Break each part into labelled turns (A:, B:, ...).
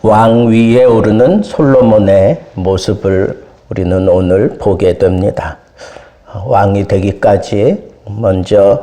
A: 왕 위에 오르는 솔로몬의 모습을 우리는 오늘 보게 됩니다. 왕이 되기까지 먼저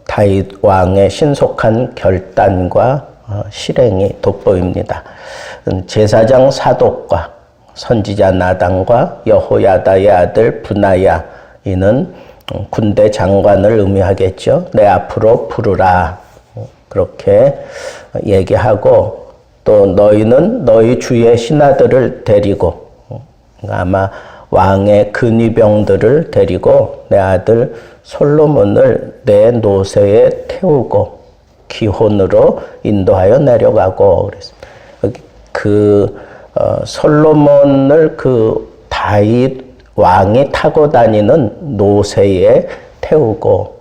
A: 다윗 왕의 신속한 결단과 실행이 돋보입니다. 제사장 사독과 선지자 나단과 여호야다의 아들 브나야, 이는 군대 장관을 의미하겠죠. 내 앞으로 부르라, 그렇게 얘기하고, 또 너희는 너희 주의 신하들을 데리고, 아마 왕의 근위병들을 데리고 내 아들 솔로몬을 내 노새에 태우고 기혼으로 인도하여 내려가고 그랬습니다. 솔로몬을 다윗 왕이 타고 다니는 노새에 태우고,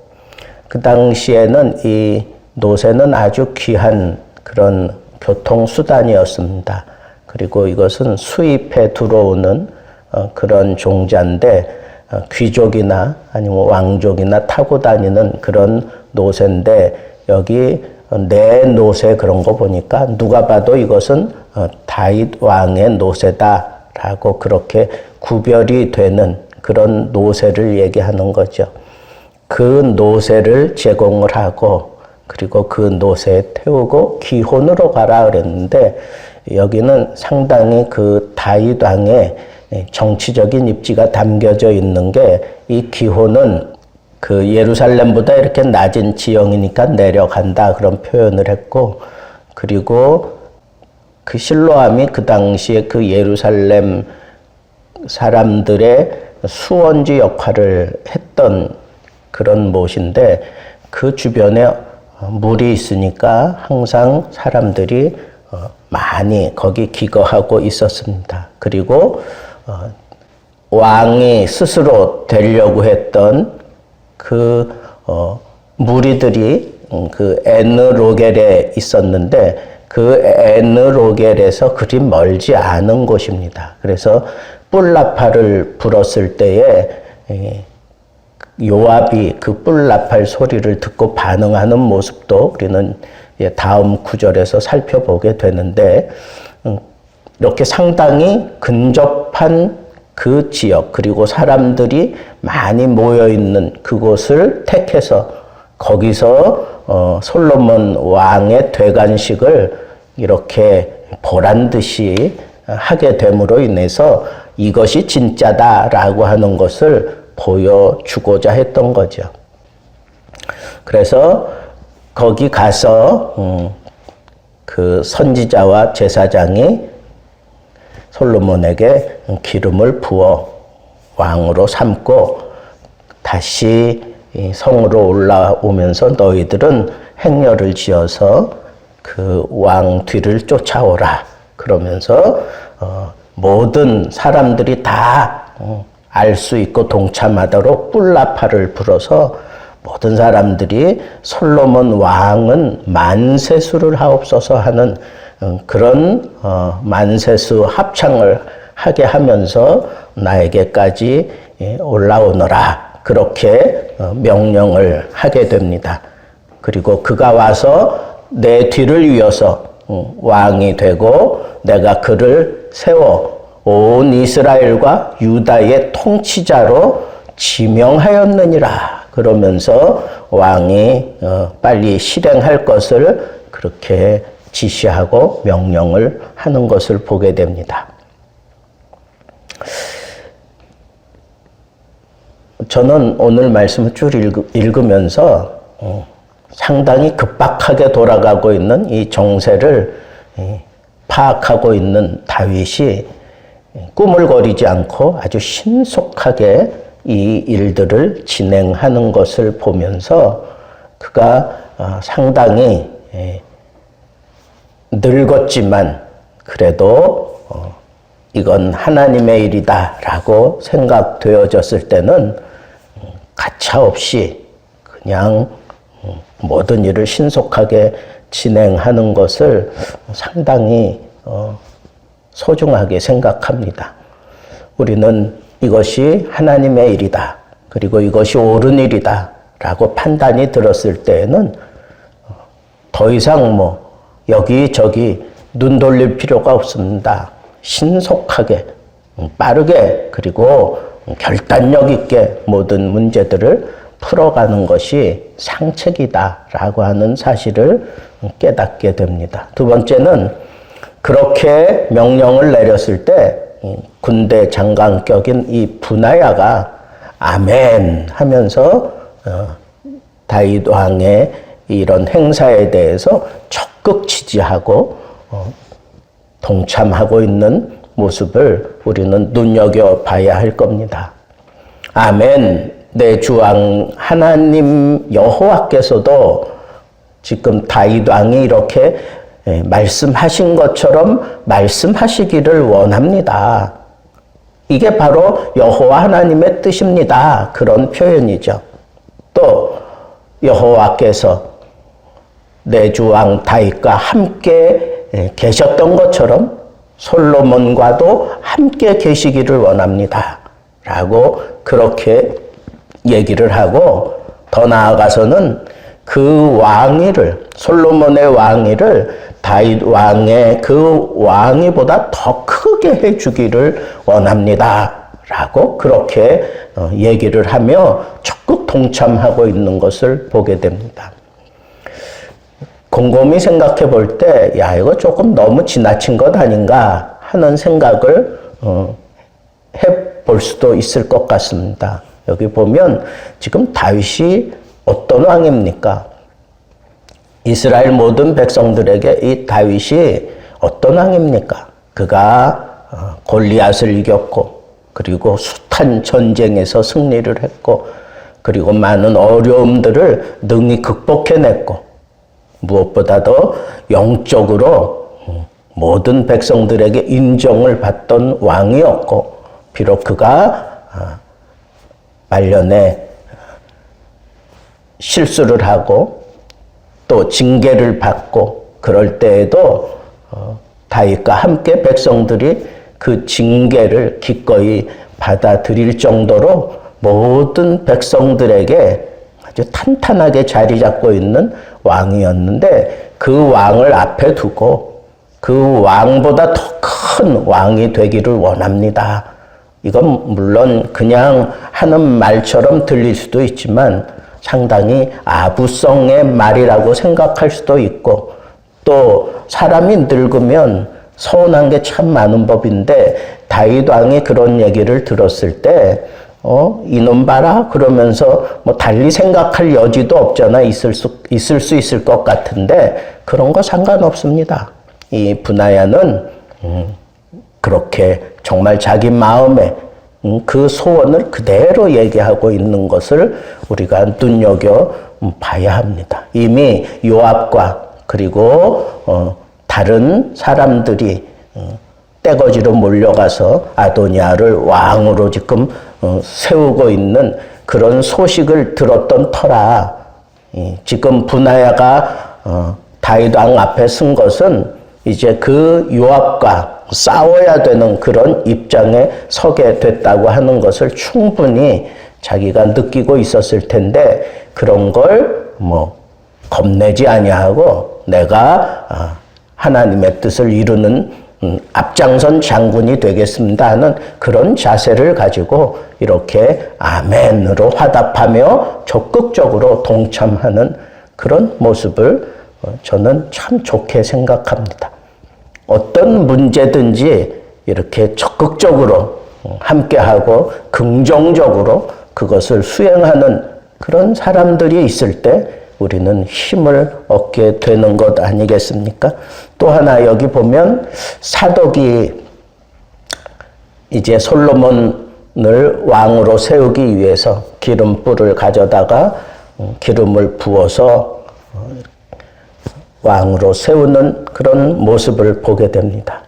A: 그 당시에는 이 노새는 아주 귀한 그런 교통수단이었습니다. 그리고 이것은 수입해 들어오는 그런 종자인데, 귀족이나 아니면 왕족이나 타고 다니는 그런 노새인데, 여기 내 노새 그런 거 보니까 누가 봐도 이것은 다윗 왕의 노새다라고 그렇게 구별이 되는 그런 노새를 얘기하는 거죠. 그 노새를 제공을 하고, 그리고 그 노새에 태우고 기혼으로 가라 그랬는데, 여기는 상당히 그 다윗 왕의 정치적인 입지가 담겨져 있는 게, 이 기혼은 그 예루살렘보다 이렇게 낮은 지형이니까 내려간다 그런 표현을 했고, 그리고 그 실로암이 그 당시에 그 예루살렘 사람들의 수원지 역할을 했던 그런 못인데, 그 주변에 물이 있으니까 항상 사람들이 많이 거기 기거하고 있었습니다. 그리고 왕이 스스로 되려고 했던 그 무리들이 그 에느로겔에 있었는데, 그 에느로겔에서 그리 멀지 않은 곳입니다. 그래서 뿔나팔을 불었을 때에 요압이 그 뿔나팔 소리를 듣고 반응하는 모습도 우리는 다음 구절에서 살펴보게 되는데, 이렇게 상당히 근접한 그 지역, 그리고 사람들이 많이 모여있는 그곳을 택해서 거기서 솔로몬 왕의 되관식을 이렇게 보란 듯이 하게 됨으로 인해서 이것이 진짜다라고 하는 것을 보여주고자 했던 거죠. 그래서 거기 가서 그 선지자와 제사장이 솔로몬에게 기름을 부어 왕으로 삼고, 다시 성으로 올라오면서 너희들은 행렬을 지어서 그 왕 뒤를 쫓아오라 그러면서 모든 사람들이 다 알 수 있고 동참하도록 뿔나팔을 불어서 모든 사람들이 솔로몬 왕은 만세수를 하옵소서 하는 그런 만세수 합창을 하게 하면서 나에게까지 올라오너라, 그렇게 명령을 하게 됩니다. 그리고 그가 와서 내 뒤를 이어서 왕이 되고 내가 그를 세워 온 이스라엘과 유다의 통치자로 지명하였느니라 그러면서 왕이 빨리 실행할 것을 그렇게 지시하고 명령을 하는 것을 보게 됩니다. 저는 오늘 말씀을 쭉 읽으면서 상당히 급박하게 돌아가고 있는 이 정세를 파악하고 있는 다윗이 꾸물거리지 않고 아주 신속하게 이 일들을 진행하는 것을 보면서 그가 상당히 늙었지만 그래도 이건 하나님의 일이다라고 생각되어졌을 때는 가차없이 그냥 모든 일을 신속하게 진행하는 것을 상당히 소중하게 생각합니다. 우리는 이것이 하나님의 일이다, 그리고 이것이 옳은 일이다 라고 판단이 들었을 때에는 더 이상 여기저기 눈 돌릴 필요가 없습니다. 신속하게, 빠르게, 그리고 결단력 있게 모든 문제들을 풀어가는 것이 상책이다라고 하는 사실을 깨닫게 됩니다. 두 번째는 그렇게 명령을 내렸을 때 군대 장관격인 이 분하야가 아멘 하면서 다윗 왕의 이런 행사에 대해서 적극 지지하고 동참하고 있는 모습을 우리는 눈여겨봐야 할 겁니다. 아멘. 내 주왕 하나님 여호와께서도 지금 다윗 왕이 이렇게 말씀하신 것처럼 말씀하시기를 원합니다. 이게 바로 여호와 하나님의 뜻입니다. 그런 표현이죠. 또 여호와께서 내 주왕 다윗과 함께 계셨던 것처럼 솔로몬과도 함께 계시기를 원합니다. 라고 그렇게 얘기를 하고 더 나아가서는 그 왕위를, 솔로몬의 왕위를 다윗 왕의 그 왕위보다 더 크게 해주기를 원합니다. 라고 그렇게 얘기를 하며 적극 동참하고 있는 것을 보게 됩니다. 곰곰이 생각해 볼 때, 야, 이거 조금 너무 지나친 것 아닌가 하는 생각을 해볼 수도 있을 것 같습니다. 여기 보면 지금 다윗이 어떤 왕입니까? 이스라엘 모든 백성들에게 이 다윗이 어떤 왕입니까? 그가 골리앗을 이겼고, 그리고 숱한 전쟁에서 승리를 했고, 그리고 많은 어려움들을 능히 극복해냈고, 무엇보다도 영적으로 모든 백성들에게 인정을 받던 왕이었고, 비록 그가 말년에 실수를 하고 또 징계를 받고 그럴 때에도 다윗과 함께 백성들이 그 징계를 기꺼이 받아들일 정도로 모든 백성들에게 아주 탄탄하게 자리 잡고 있는 왕이었는데 그 왕을 앞에 두고 그 왕보다 더 큰 왕이 되기를 원합니다. 이건 물론 그냥 하는 말처럼 들릴 수도 있지만 상당히 아부성의 말이라고 생각할 수도 있고, 또 사람이 늙으면 서운한 게 참 많은 법인데 다윗 왕이 그런 얘기를 들었을 때 이놈 봐라 그러면서 뭐 달리 생각할 여지도 없잖아. 있을 수 있을 것 같은데 그런 거 상관없습니다. 이 분하야는 그렇게 정말 자기 마음에 그 소원을 그대로 얘기하고 있는 것을 우리가 눈여겨 봐야 합니다. 이미 요압과 그리고 다른 사람들이 떼거지로 몰려가서 아도니아를 왕으로 지금 세우고 있는 그런 소식을 들었던 터라 지금 분하야가 다윗 왕 앞에 쓴 것은 이제 그 요압과 싸워야 되는 그런 입장에 서게 됐다고 하는 것을 충분히 자기가 느끼고 있었을 텐데 그런 걸 겁내지 아니하고 내가 하나님의 뜻을 이루는 앞장선 장군이 되겠습니다 하는 그런 자세를 가지고 이렇게 아멘으로 화답하며 적극적으로 동참하는 그런 모습을 저는 참 좋게 생각합니다. 어떤 문제든지 이렇게 적극적으로 함께하고 긍정적으로 그것을 수행하는 그런 사람들이 있을 때 우리는 힘을 얻게 되는 것 아니겠습니까? 또 하나 여기 보면 사독이 이제 솔로몬을 왕으로 세우기 위해서 기름불을 가져다가 기름을 부어서 왕으로 세우는 그런 모습을 보게 됩니다.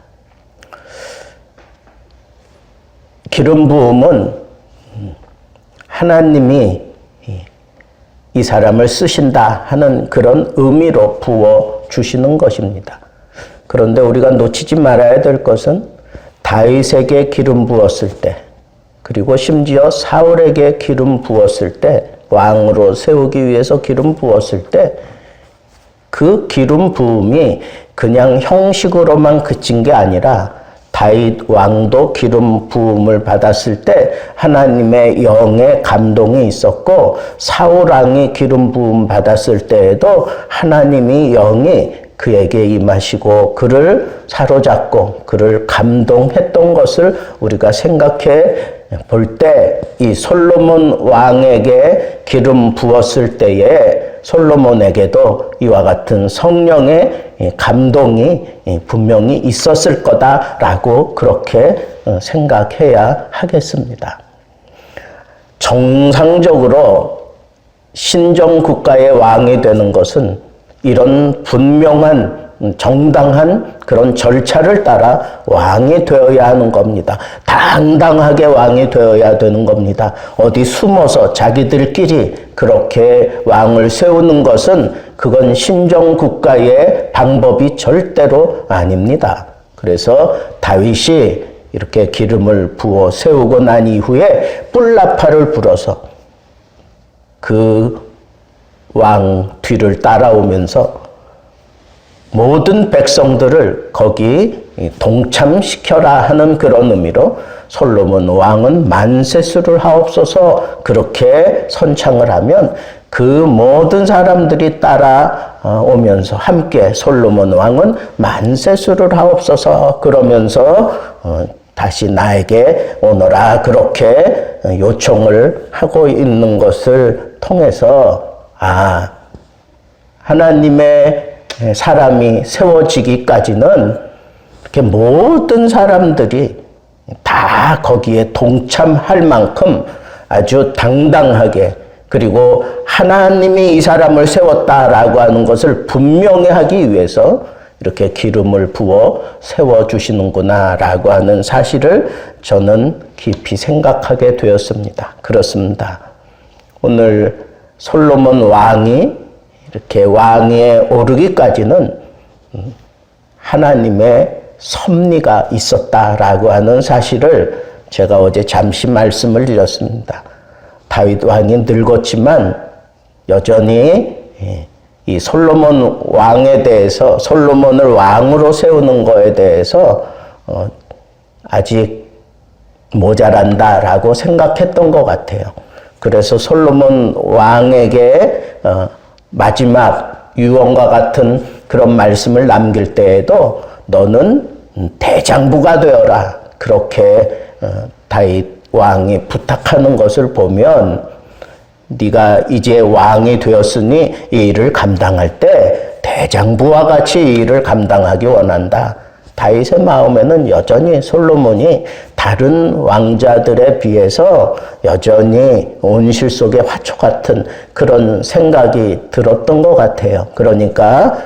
A: 기름 부음은 하나님이 이 사람을 쓰신다 하는 그런 의미로 부어 주시는 것입니다. 그런데 우리가 놓치지 말아야 될 것은 다윗에게 기름 부었을 때, 그리고 심지어 사울에게 기름 부었을 때, 왕으로 세우기 위해서 기름 부었을 때 그 기름 부음이 그냥 형식으로만 그친 게 아니라 다윗 왕도 기름 부음을 받았을 때 하나님의 영의 감동이 있었고, 사울 왕이 기름 부음 받았을 때에도 하나님이 영이 그에게 임하시고 그를 사로잡고 그를 감동했던 것을 우리가 생각해 볼 때, 이 솔로몬 왕에게 기름 부었을 때에 솔로몬에게도 이와 같은 성령의 감동이 분명히 있었을 거다라고 그렇게 생각해야 하겠습니다. 정상적으로 신정국가의 왕이 되는 것은 이런 분명한 정당한 그런 절차를 따라 왕이 되어야 하는 겁니다. 당당하게 왕이 되어야 되는 겁니다. 어디 숨어서 자기들끼리 그렇게 왕을 세우는 것은 그건 신정국가의 방법이 절대로 아닙니다. 그래서 다윗이 이렇게 기름을 부어 세우고 난 이후에 뿔나파를 불어서 그 왕 뒤를 따라오면서 모든 백성들을 거기 동참시켜라 하는 그런 의미로 솔로몬 왕은 만세수를 하옵소서 그렇게 선창을 하면 그 모든 사람들이 따라오면서 함께 솔로몬 왕은 만세수를 하옵소서 그러면서 다시 나에게 오너라 그렇게 요청을 하고 있는 것을 통해서 하나님의 사람이 세워지기까지는 이렇게 모든 사람들이 다 거기에 동참할 만큼 아주 당당하게, 그리고 하나님이 이 사람을 세웠다라고 하는 것을 분명히 하기 위해서 이렇게 기름을 부어 세워주시는구나라고 하는 사실을 저는 깊이 생각하게 되었습니다. 그렇습니다. 오늘 솔로몬 왕이 이렇게 왕위에 오르기까지는 하나님의 섭리가 있었다라고 하는 사실을 제가 어제 잠시 말씀을 드렸습니다. 다윗 왕이 늙었지만 여전히 이 솔로몬 왕에 대해서, 솔로몬을 왕으로 세우는 거에 대해서 아직 모자란다라고 생각했던 것 같아요. 그래서 솔로몬 왕에게 마지막 유언과 같은 그런 말씀을 남길 때에도 너는 대장부가 되어라 그렇게 다윗 왕이 부탁하는 것을 보면, 네가 이제 왕이 되었으니 이 일을 감당할 때 대장부와 같이 이 일을 감당하기 원한다. 다윗의 마음에는 여전히 솔로몬이 다른 왕자들에 비해서 여전히 온실 속의 화초 같은 그런 생각이 들었던 것 같아요. 그러니까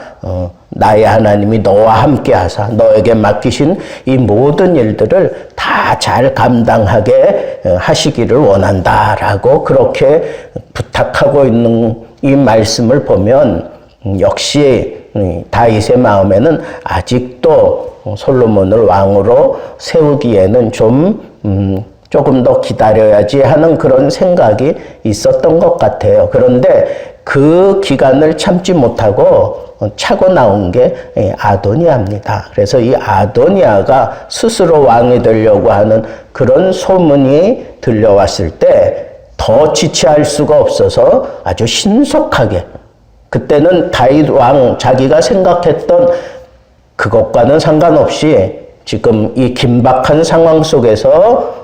A: 나의 하나님이 너와 함께 하사 너에게 맡기신 이 모든 일들을 다 잘 감당하게 하시기를 원한다라고 그렇게 부탁하고 있는 이 말씀을 보면 역시 다윗의 마음에는 아직도 솔로몬을 왕으로 세우기에는 조금 더 기다려야지 하는 그런 생각이 있었던 것 같아요. 그런데 그 기간을 참지 못하고 차고 나온 게 아도니아입니다. 그래서 이 아도니아가 스스로 왕이 되려고 하는 그런 소문이 들려왔을 때 더 지체할 수가 없어서 아주 신속하게, 그때는 다윗 왕 자기가 생각했던 그것과는 상관없이 지금 이 긴박한 상황 속에서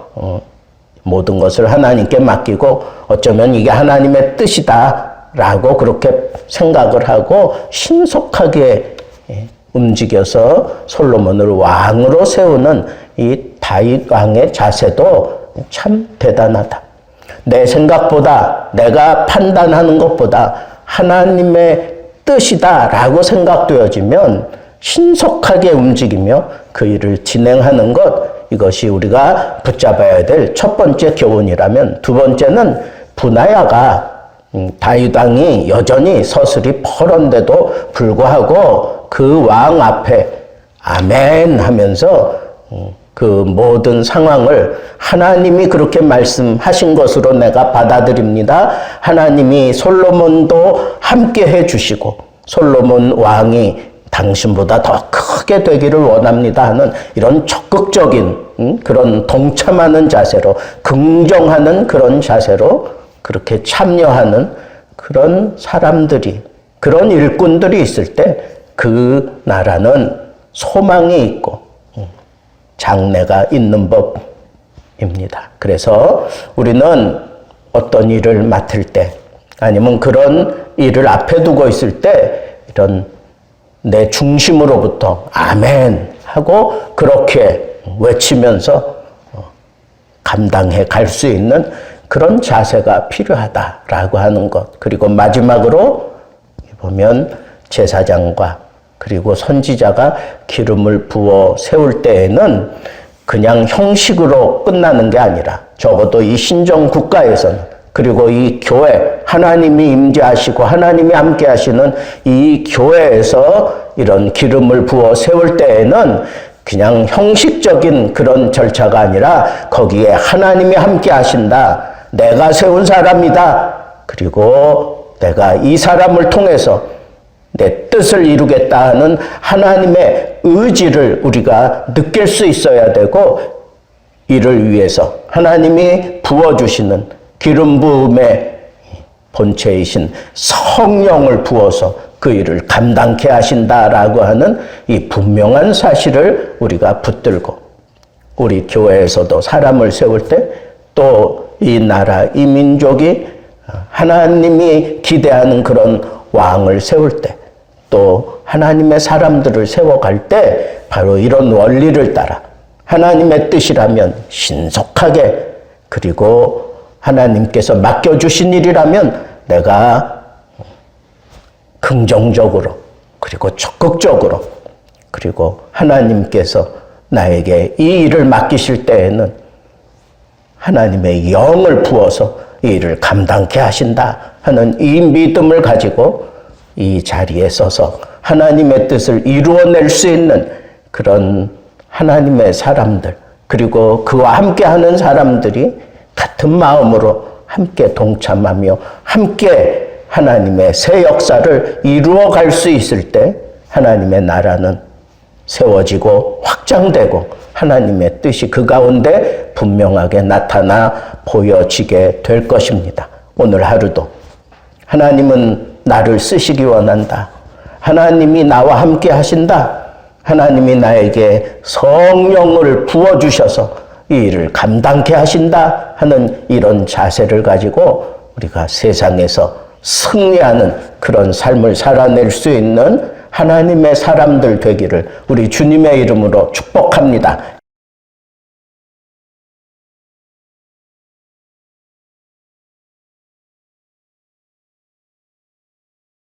A: 모든 것을 하나님께 맡기고 어쩌면 이게 하나님의 뜻이다 라고 그렇게 생각을 하고 신속하게 움직여서 솔로몬을 왕으로 세우는 이 다윗 왕의 자세도 참 대단하다. 내 생각보다, 내가 판단하는 것보다 하나님의 뜻이다 라고 생각되어지면 신속하게 움직이며 그 일을 진행하는 것, 이것이 우리가 붙잡아야 될 첫 번째 교훈이라면, 두 번째는 브나야가 다윗 왕이 여전히 서슬이 퍼런데도 불구하고 그 왕 앞에 아멘 하면서 그 모든 상황을 하나님이 그렇게 말씀하신 것으로 내가 받아들입니다. 하나님이 솔로몬도 함께 해주시고 솔로몬 왕이 당신보다 더 크게 되기를 원합니다 하는 이런 적극적인 그런 동참하는 자세로, 긍정하는 그런 자세로 그렇게 참여하는 그런 사람들이, 그런 일꾼들이 있을 때 그 나라는 소망이 있고 장래가 있는 법입니다. 그래서 우리는 어떤 일을 맡을 때, 아니면 그런 일을 앞에 두고 있을 때 이런 내 중심으로부터 아멘 하고 그렇게 외치면서 감당해 갈 수 있는 그런 자세가 필요하다라고 하는 것. 그리고 마지막으로 보면 제사장과 그리고 선지자가 기름을 부어 세울 때에는 그냥 형식으로 끝나는 게 아니라, 적어도 이 신정 국가에서는, 그리고 이 교회, 하나님이 임재하시고 하나님이 함께 하시는 이 교회에서 이런 기름을 부어 세울 때에는 그냥 형식적인 그런 절차가 아니라 거기에 하나님이 함께 하신다, 내가 세운 사람이다, 그리고 내가 이 사람을 통해서 내 뜻을 이루겠다 하는 하나님의 의지를 우리가 느낄 수 있어야 되고, 이를 위해서 하나님이 부어주시는 기름 부음의 본체이신 성령을 부어서 그 일을 감당케 하신다라고 하는 이 분명한 사실을 우리가 붙들고, 우리 교회에서도 사람을 세울 때, 또 이 나라, 이 민족이 하나님이 기대하는 그런 왕을 세울 때, 또 하나님의 사람들을 세워갈 때 바로 이런 원리를 따라 하나님의 뜻이라면 신속하게, 그리고 하나님께서 맡겨주신 일이라면 내가 긍정적으로, 그리고 적극적으로, 그리고 하나님께서 나에게 이 일을 맡기실 때에는 하나님의 영을 부어서 이 일을 감당케 하신다 하는 이 믿음을 가지고 이 자리에 서서 하나님의 뜻을 이루어낼 수 있는 그런 하나님의 사람들, 그리고 그와 함께하는 사람들이 같은 마음으로 함께 동참하며 함께 하나님의 새 역사를 이루어갈 수 있을 때 하나님의 나라는 세워지고 확장되고 하나님의 뜻이 그 가운데 분명하게 나타나 보여지게 될 것입니다. 오늘 하루도 하나님은 나를 쓰시기 원한다, 하나님이 나와 함께 하신다, 하나님이 나에게 성령을 부어주셔서 이 일을 감당케 하신다 하는 이런 자세를 가지고 우리가 세상에서 승리하는 그런 삶을 살아낼 수 있는 하나님의 사람들 되기를 우리 주님의 이름으로 축복합니다.